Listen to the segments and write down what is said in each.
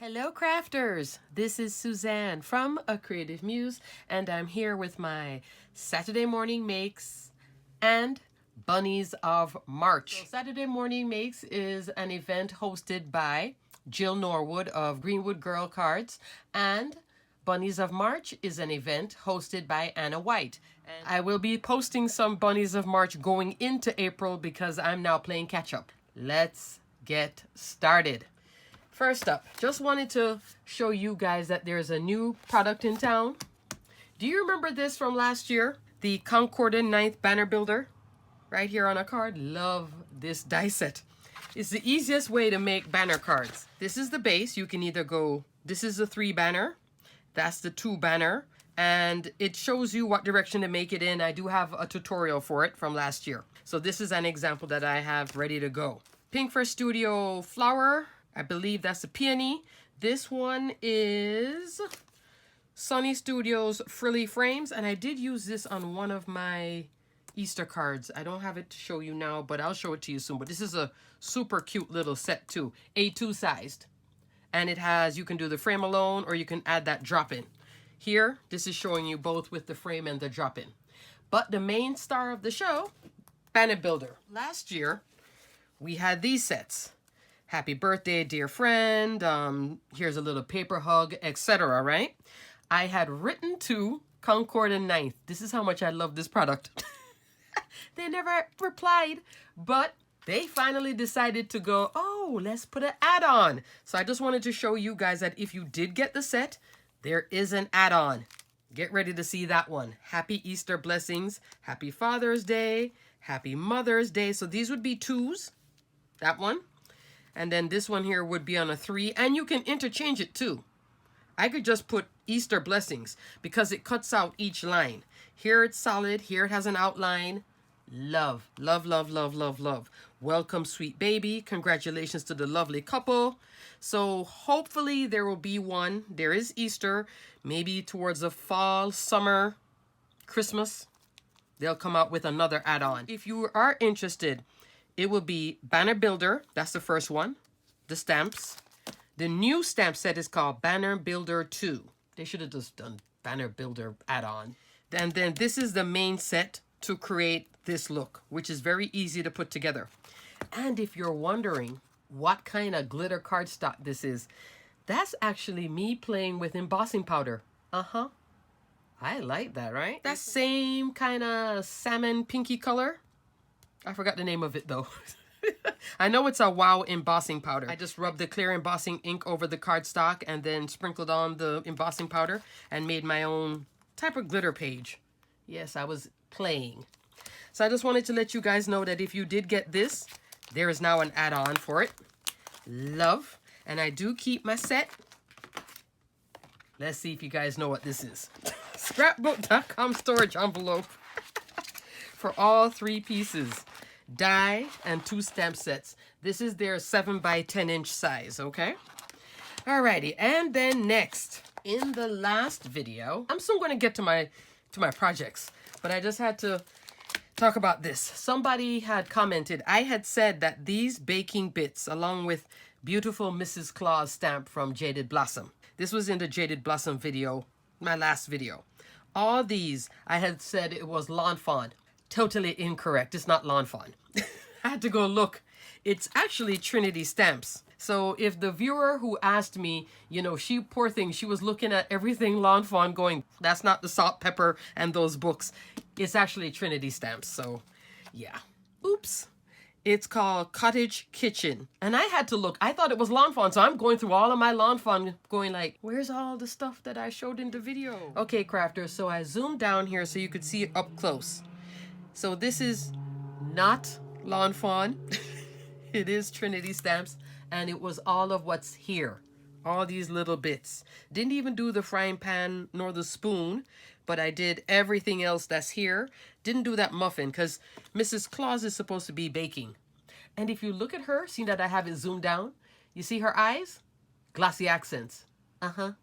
Hello crafters, this is Suzanne from A Creative Muse and I'm here with my Saturday Morning Makes and Bunnies of March. So Saturday Morning Makes is an event hosted by Jill Norwood of Greenwood Girl Cards, and Bunnies of March is an event hosted by Anna White. And I will be posting some Bunnies of March going into April because I'm now playing catch up. Let's get started. First up, just wanted to show you guys that there's a new product in town. Do you remember this from last year? The Concordant 9th Banner Builder, right here on a card. Love this die set. It's the easiest way to make banner cards. This is the base. You can either go, this is the 3 banner, that's the 2 banner, and it shows you what direction to make it in. I do have a tutorial for it from last year. So this is an example that I have ready to go. Pink for Studio Flower. I believe that's a peony. This one is Sunny Studios Frilly Frames, and I did use this on one of my Easter cards. I don't have it to show you now, but I'll show it to you soon. But this is a super cute little set too, A2 sized. And it has, you can do the frame alone or you can add that drop in. Here, this is showing you both with the frame and the drop in. But the main star of the show, Banner Builder. Last year, we had these sets. Happy birthday, dear friend. Here's a little paper hug, etc. Right? I had written to Concordant 9th. This is how much I love this product. They never replied, but they finally decided to go, oh, let's put an add-on. So I just wanted to show you guys that if you did get the set, there is an add-on. Get ready to see that one. Happy Easter blessings. Happy Father's Day. Happy Mother's Day. So these would be 2s. That one. And then this one here would be on a 3, and you can interchange it too. I could just put Easter blessings because it cuts out each line. Here it's solid, here it has an outline. Love, love, love, love, love, love. Welcome, sweet baby. Congratulations to the lovely couple. So hopefully there will be one. There is Easter, maybe towards the fall, summer, Christmas. They'll come out with another add-on. If you are interested, it will be Banner Builder. That's the first one. The stamps. The new stamp set is called Banner Builder 2. They should have just done Banner Builder add-on. And then this is the main set to create this look, which is very easy to put together. And if you're wondering what kind of glitter cardstock this is, that's actually me playing with embossing powder. Uh-huh. I like that, right? That same kind of salmon pinky color. I forgot the name of it though. I know it's a Wow embossing powder. I just rubbed the clear embossing ink over the cardstock and then sprinkled on the embossing powder and made my own type of glitter page. Yes, I was playing. So I just wanted to let you guys know that if you did get this, there is now an add-on for it. Love. And I do keep my set. Let's see if you guys know what this is. Scrapbook.com storage envelope. For all 3 pieces, die and 2 stamp sets. This is their 7 by 10 inch size, okay? Alrighty, and then next, in the last video, I'm soon going to get to my projects, but I just had to talk about this. Somebody had commented, I had said that these baking bits, along with beautiful Mrs. Claus stamp from Jaded Blossom. This was in the Jaded Blossom video, my last video. All these, I had said it was Lawn Fawn. Totally incorrect. It's not Lawn Fawn. I had to go look. It's actually Trinity Stamps. So if the viewer who asked me, you know, she, poor thing, she was looking at everything Lawn Fawn going, that's not the salt, pepper, and those books. It's actually Trinity Stamps. So yeah. Oops. It's called Cottage Kitchen. And I had to look. I thought it was Lawn Fawn. So I'm going through all of my Lawn Fawn going like, where's all the stuff that I showed in the video? Okay, crafters. So I zoomed down here so you could see it up close. So this is not Lawn Fawn. It is Trinity Stamps. And it was all of what's here. All these little bits. Didn't even do the frying pan nor the spoon. But I did everything else that's here. Didn't do that muffin because Mrs. Claus is supposed to be baking. And if you look at her, see that I have it zoomed down? You see her eyes? Glossy accents. Uh-huh.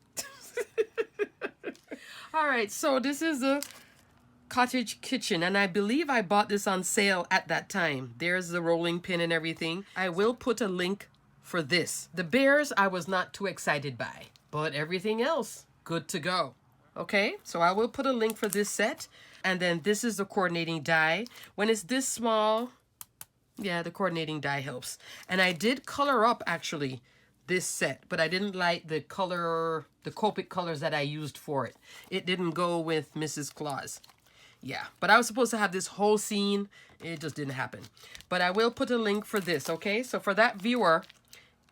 All right, so this is the Cottage Kitchen, and I believe I bought this on sale at that time. There's the rolling pin and everything. I will put a link for this. The bears I was not too excited by, but everything else, good to go. Okay, so I will put a link for this set. And then this is the coordinating die. When it's this small, yeah, the coordinating die helps. And I did color up actually this set, but I didn't like the color, the Copic colors that I used for it. It didn't go with Mrs. Claus. Yeah, but I was supposed to have this whole scene. It just didn't happen. But I will put a link for this, okay? So for that viewer,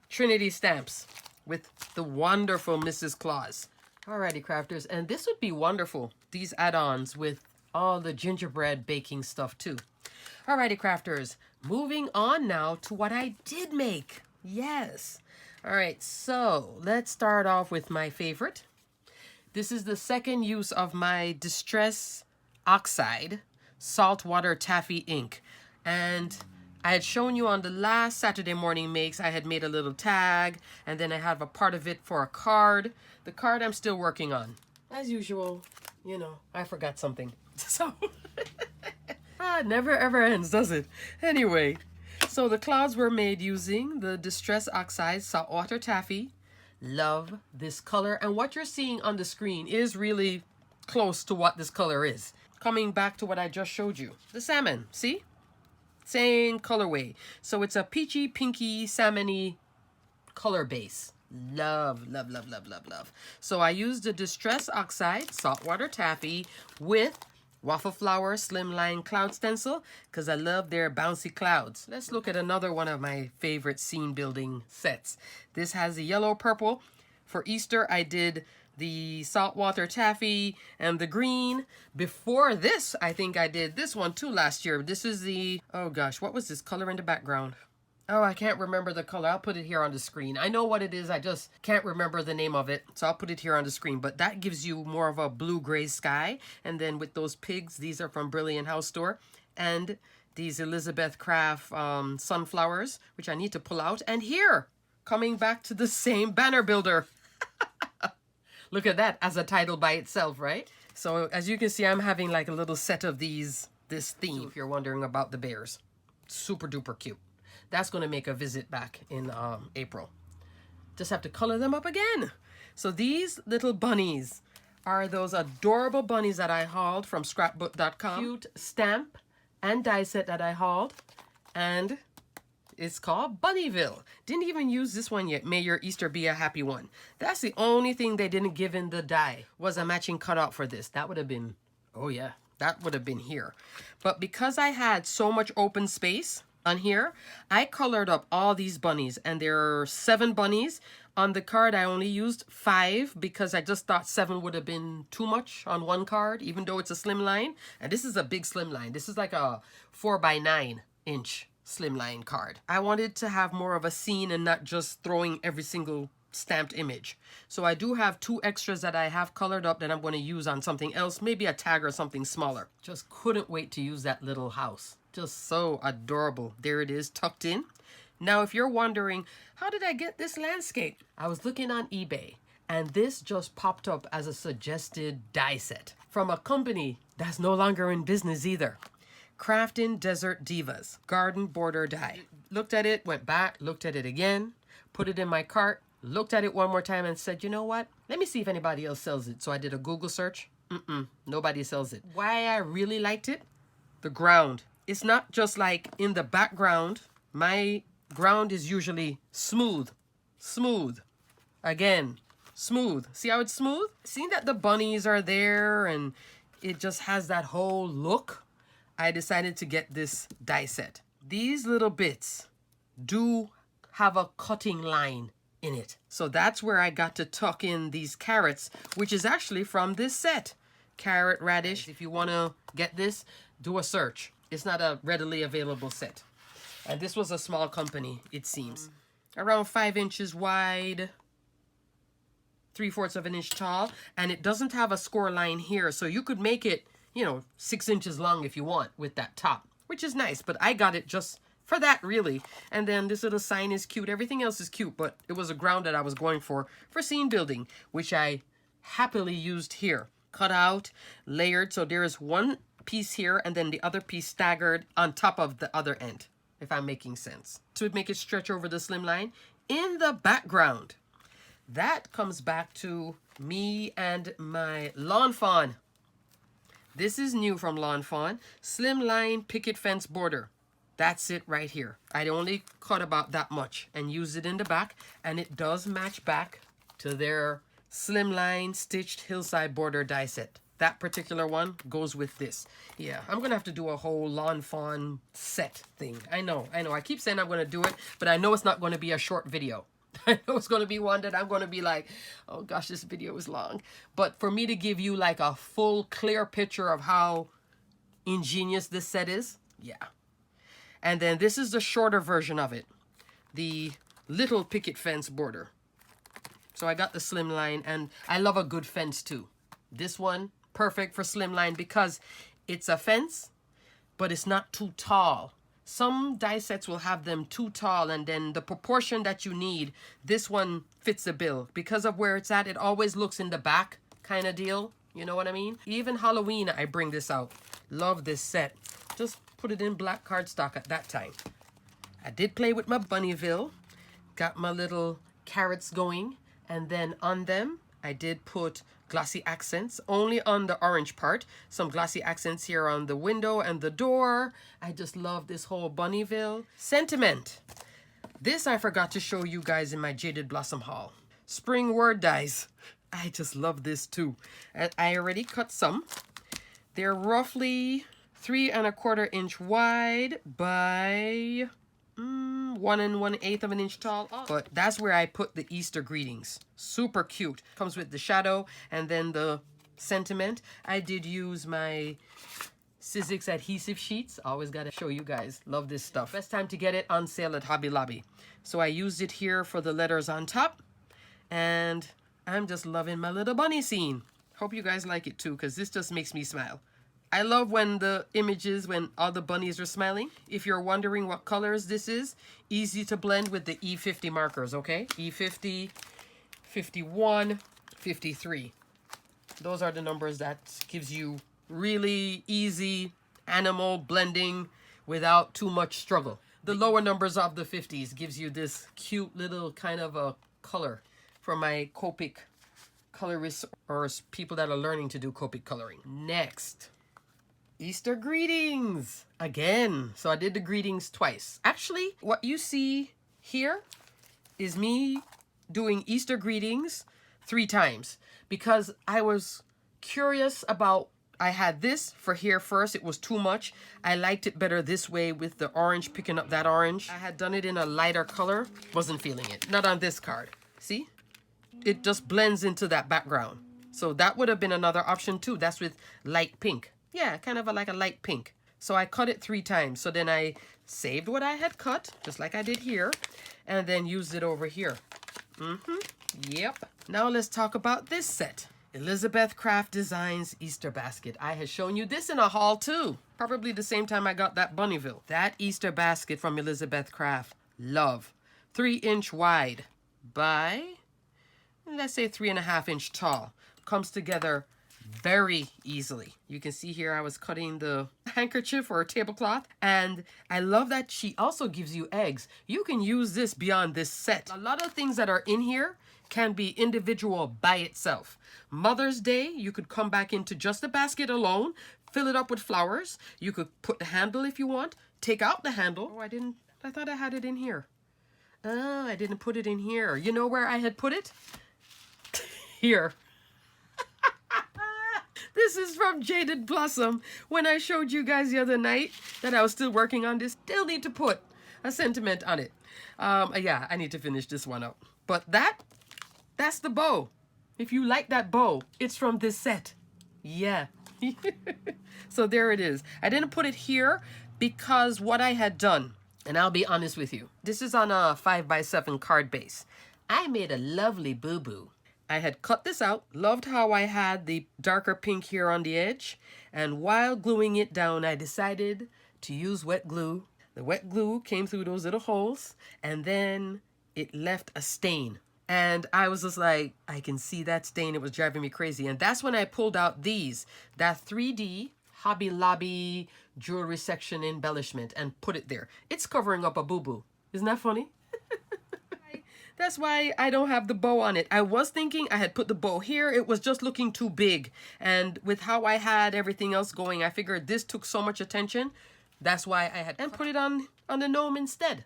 Trinity stamps with the wonderful Mrs. Claus. Alrighty, crafters, and this would be wonderful, these add-ons with all the gingerbread baking stuff too. Alrighty, crafters, moving on now to what I did make. Yes. Alright, so let's start off with my favorite. This is the second use of my Distress Oxide Saltwater Taffy ink. And I had shown you on the last Saturday morning makes, I had made a little tag, and then I have a part of it for a card. The card I'm still working on. As usual, you know, I forgot something. So, never ever ends, does it? Anyway, so the clouds were made using the Distress Oxide Saltwater Taffy. Love this color. And what you're seeing on the screen is really close to what this color is. Coming back to what I just showed you. The salmon, see? Same colorway. So it's a peachy, pinky, salmon-y color base. Love, love, love, love, love, love. So I used the Distress Oxide Saltwater Taffy with Waffle Flower Slimline Cloud Stencil because I love their bouncy clouds. Let's look at another one of my favorite scene building sets. This has the yellow purple. For Easter, I did the saltwater taffy and the green. Before this, I think I did this one too last year. This is the, oh gosh, what was this color in the background? Oh, I can't remember the color. I'll put it here on the screen. I know what it is. I just can't remember the name of it. So I'll put it here on the screen. But that gives you more of a blue-gray sky. And then with those pigs, these are from Brilliant House Store. And these Elizabeth Craft sunflowers, which I need to pull out. And here, coming back to the same banner builder. Look at that as a title by itself, right? So as you can see, I'm having like a little set of these, this theme, if you're wondering about the bears. Super duper cute. That's going to make a visit back in April. Just have to color them up again. So these little bunnies are those adorable bunnies that I hauled from scrapbook.com. Cute stamp and die set that I hauled. And it's called Bunnyville. Didn't even use this one yet. May your Easter be a happy one. That's the only thing they didn't give in the die was a matching cutout for this. That would have been, oh yeah, that would have been here. But because I had so much open space on here, I colored up all these bunnies, and there are 7 bunnies. On the card, I only used 5 because I just thought 7 would have been too much on one card, even though it's a slim line. And this is a big slim line. This is like a 4x9 inch slimline card. I wanted to have more of a scene and not just throwing every single stamped image. So I do have 2 extras that I have colored up that I'm going to use on something else, maybe a tag or something smaller. Just couldn't wait to use that little house. Just so adorable. There it is, tucked in. Now, if you're wondering, how did I get this landscape? I was looking on eBay, and this just popped up as a suggested die set from a company that's no longer in business either. Craftin Desert Divas Garden Border Die. Looked at it, went back, looked at it again, put it in my cart, looked at it one more time and said, you know what? Let me see if anybody else sells it. So I did a Google search. Nobody sells it. Why I really liked it? The ground. It's not just like in the background. My ground is usually smooth. Smooth. Again, smooth. See how it's smooth? Seeing that the bunnies are there and it just has that whole look, I decided to get this die set. These little bits do have a cutting line in it. So that's where I got to tuck in these carrots, which is actually from this set. Carrot radish. If you want to get this, do a search. It's not a readily available set. And this was a small company, it seems. Around 5 inches wide, 3/4 of an inch tall. And it doesn't have a score line here. So you could make it, you know, 6 inches long if you want with that top, which is nice. But I got it just for that, really. And then this little sign is cute. Everything else is cute, but it was a ground that I was going for scene building, which I happily used here. Cut out, layered. So there is one piece here and then the other piece staggered on top of the other end, if I'm making sense. To make it stretch over the slim line, in the background. That comes back to me and my lawn fawn. This is new from Lawn Fawn. Slimline picket fence border. That's it right here. I only cut about that much and used it in the back, and it does match back to their slimline stitched hillside border die set. That particular one goes with this. Yeah, I'm gonna have to do a whole Lawn Fawn set thing. I know. I keep saying I'm gonna do it, but I know it's not gonna be a short video. I know it's going to be one that I'm going to be like, oh gosh, this video is long. But for me to give you like a full, clear picture of how ingenious this set is, yeah. And then this is the shorter version of it, the little picket fence border. So I got the slimline, and I love a good fence too. This one, perfect for slimline because it's a fence, but it's not too tall. Some die sets will have them too tall, and then the proportion that you need, this one fits the bill. Because of where it's at, it always looks in the back kind of deal. You know what I mean? Even Halloween, I bring this out. Love this set. Just put it in black cardstock at that time. I did play with my Bunnyville. Got my little carrots going. And then on them, I did put glossy accents only on the orange part. Some glossy accents here on the window and the door. I just love this whole Bunnyville. Sentiment. This I forgot to show you guys in my Jaded Blossom haul. Spring word dies. I just love this too. I already cut some. They're roughly 3 1/4 inch wide by 1 1/8 of an inch tall. But that's where I put the Easter greetings. Super cute. Comes with the shadow and then the sentiment. I did use my Sizzix adhesive sheets. Always got to show you guys. Love this stuff. Best time to get it on sale at Hobby Lobby. So I used it here for the letters on top. And I'm just loving my little bunny scene. Hope you guys like it too, because this just makes me smile. I love when the images, when all the bunnies are smiling. If you're wondering what colors this is, easy to blend with the E50 markers, okay? E50, 51, 53. Those are the numbers that gives you really easy animal blending without too much struggle. The lower numbers of the 50s gives you this cute little kind of a color for my Copic colorists or people that are learning to do Copic coloring. Next. Easter greetings again. So I did the greetings twice. Actually, what you see here is me doing Easter greetings 3 times because I was curious about, I had this for here first. It was too much. I liked it better this way with the orange, picking up that orange. I had done it in a lighter color. Wasn't feeling it. Not on this card. See? It just blends into that background. So that would have been another option too. That's with light pink. Yeah, kind of like a light pink. So I cut it 3 times. So then I saved what I had cut, just like I did here, and then used it over here. Yep. Now let's talk about this set. Elizabeth Craft Designs Easter Basket. I had shown you this in a haul too. Probably the same time I got that Bunnyville. That Easter basket from Elizabeth Craft. Love. 3 inch wide by, let's say 3 1/2 inch tall. Comes together very easily. You can see here I was cutting the handkerchief or a tablecloth, and I love that she also gives you eggs. You can use this beyond this set. A lot of things that are in here can be individual by itself. Mother's Day, you could come back into just the basket alone, fill it up with flowers. You could put the handle if you want, take out the handle. Oh, I thought I had it in here. Oh, I didn't put it in here. You know where I had put it? Here. This is from Jaded Blossom. When I showed you guys the other night that I was still working on this, still need to put a sentiment on it. Yeah, I need to finish this one up. But that's the bow. If you like that bow, it's from this set. Yeah. So there it is. I didn't put it here because what I had done, and I'll be honest with you, this is on a 5x7 card base. I made a lovely boo-boo. I had cut this out, loved how I had the darker pink here on the edge, and while gluing it down, I decided to use wet glue. The wet glue came through those little holes, and then it left a stain. And I was just like, I can see that stain. It was driving me crazy. And that's when I pulled out that 3D Hobby Lobby jewelry section embellishment and put it there. It's covering up a boo-boo. Isn't that funny? That's why I don't have the bow on it. I was thinking I had put the bow here. It was just looking too big. And with how I had everything else going, I figured this took so much attention. That's why I had and put it on the gnome instead.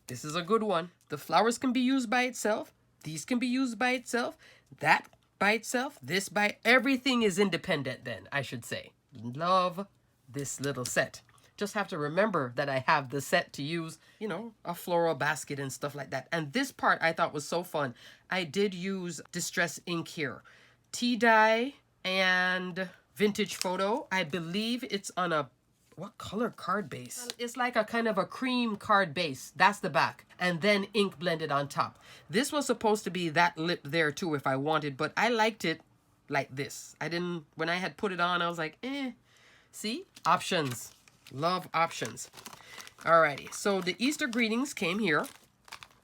This is a good one. The flowers can be used by itself. These can be used by itself. That by itself. This by... Everything is independent then, I should say. Love this little set. Just have to remember that I have the set to use, you know, a floral basket and stuff like that. And this part I thought was so fun. I did use distress ink here. Tea dye and vintage photo. I believe it's on a... What color card base? It's like a kind of a cream card base. That's the back. And then ink blended on top. This was supposed to be that lit there too if I wanted, but I liked it like this. I didn't... When I had put it on, I was like, eh. See? Options. Love options. Alrighty, so the Easter greetings came here.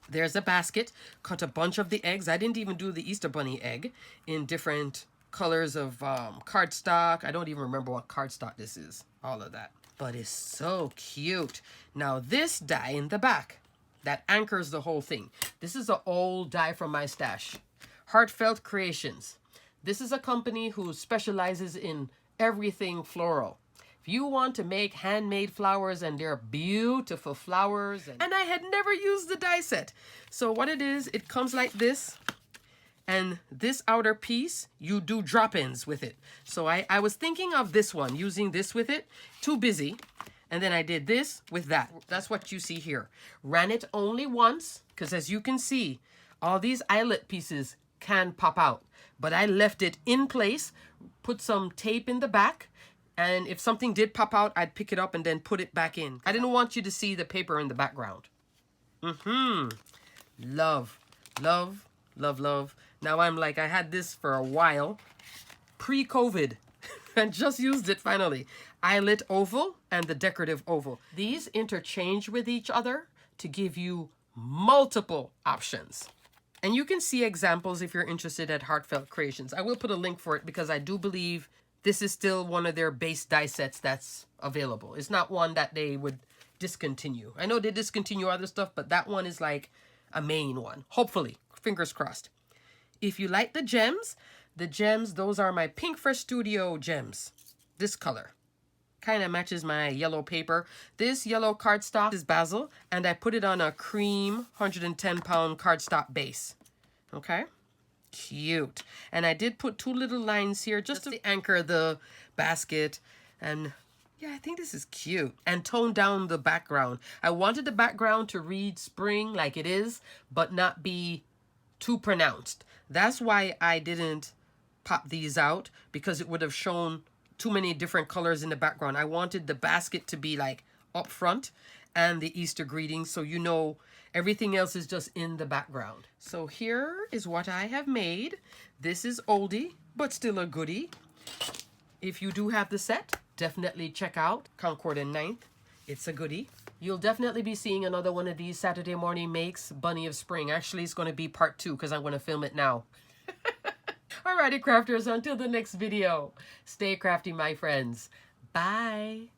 There's a basket. Cut a bunch of the eggs. I didn't even do the Easter bunny egg in different colors of cardstock. I don't even remember what cardstock this is. All of that. But it's so cute. Now this die in the back, that anchors the whole thing. This is an old die from my stash. Heartfelt Creations. This is a company who specializes in everything floral. You want to make handmade flowers, and they're beautiful flowers. And I had never used the die set. So what it is, it comes like this. And this outer piece, you do drop-ins with it. So I was thinking of this one, using this with it. Too busy. And then I did this with that. That's what you see here. Ran it only once, because as you can see, all these eyelet pieces can pop out. But I left it in place, put some tape in the back, and if something did pop out, I'd pick it up and then put it back in. I didn't want you to see the paper in the background. Love, love, love, love. Now I'm like, I had this for a while, pre-COVID, and just used it finally. Eyelet oval and the decorative oval. These interchange with each other to give you multiple options. And you can see examples if you're interested at Heartfelt Creations. I will put a link for it because I do believe this is still one of their base die sets that's available. It's not one that they would discontinue. I know they discontinue other stuff, but that one is like a main one. Hopefully. Fingers crossed. If you like the gems, those are my Pink Fresh Studio gems. This color. Kind of matches my yellow paper. This yellow cardstock is basil, and I put it on a cream 110-pound cardstock base. Okay? Cute. And I did put two little lines here just to anchor the basket. And yeah, I think this is cute. And tone down the background. I wanted the background to read spring like it is, but not be too pronounced. That's why I didn't pop these out, because it would have shown too many different colors in the background. I wanted the basket to be like up front and the Easter greetings, so you know everything else is just in the background. So here is what I have made. This is oldie, but still a goodie. If you do have the set, definitely check out Concord and 9th. It's a goodie. You'll definitely be seeing another one of these Saturday Morning Makes Bunny of Spring. Actually, it's going to be part 2 because I'm going to film it now. Alrighty, crafters, until the next video. Stay crafty, my friends. Bye.